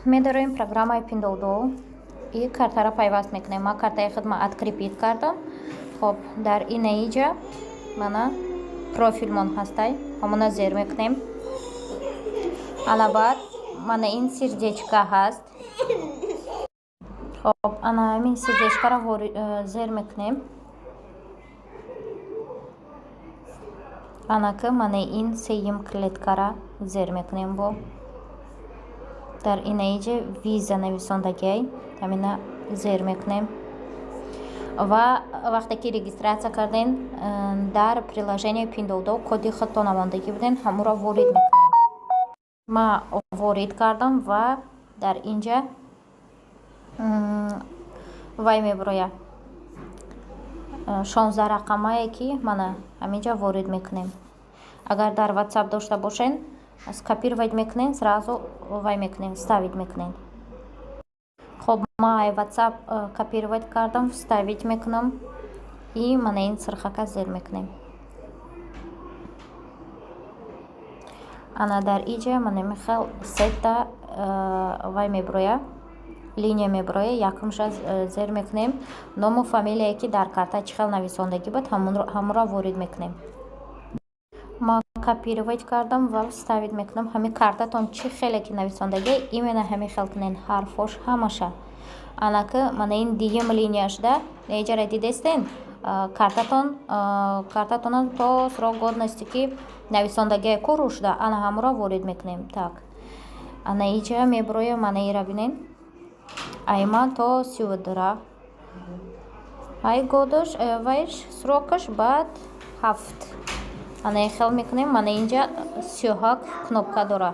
медарем программаи Pinduoduo и картаро пайваст мекунем. Ман картаи худро открепит кардам. Хоб дар инаиҷа мана профилмон ҳастай ҳамона зер мекунем. Ана баъд мана ин сердечка ҳаст. Хоб ана ҳамин сердечкаро зер мекунем. анака мана ин сеюм клеткара зер мекунем. Бо дар инаиҷа виза нависондагиай ҳамина зер мекунем. ва вақте ки регистратсия кардем дар приложение Pinduoduo коди худтон намондагӣ будем ҳамуро ворид мекунем. Ма ворид кардам ва дар инҷа вай мебарояд 16 рақамае ки мана ҳаминҷа ворид мекунем. Агар дар WhatsApp дошта бошен скопировать мекунем, сразу вай мекунем, вставить мекунем. хоб ма WhatsApp копировать кардам, вставить мекунам и мана ин сирхака зер мекунем. ана дар иҷа мана михел сета вай мебароя линия мебароя якумша зер мекунем. Ному фамилияе ки дар карта чӣ хел нависондагӣ буд ҳамуро ворид мекунем. ма копировать кардам ва вставить мекунам. ҳами картатон чӣ хеле ки нависондагӣ именно ҳами хел кунен ҳарфош ҳамаша. анака мана ин дигим линияшда неҷаре дидестен картатонан то срок годности ки нависондагие куру шуда ана ҳамуро ворид мекунем. Так ана иҷа мебароя мана ира бинен айма то 32 ай годаш вайш срокаш баъд 7 ана хел мекунем. мана инҷа 37 кнопка дора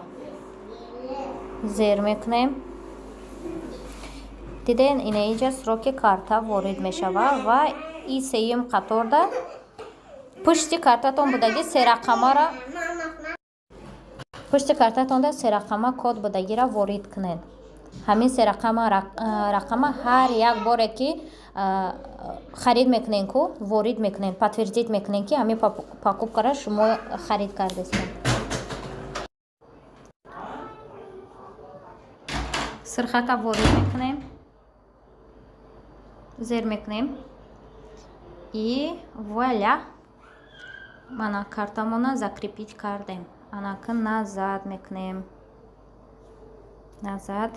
зер мекунем. диден ина инҷа сроки карта ворид мешавад ва и сеюм қаторда пушти картатон будагӣ се рақамара пушти картатонда се рақама код будагира ворид кунед. ҳамин се рақама ҳар як боре ки харид мекунен ку ворид мекунен, подтвердит мекунен ки ҳамин покупкаро шумо харид кардестед. сирхака ворид мекунем, зер мекунем и вуаля мана картамона закрепить кардем. анака назад мекунем, назад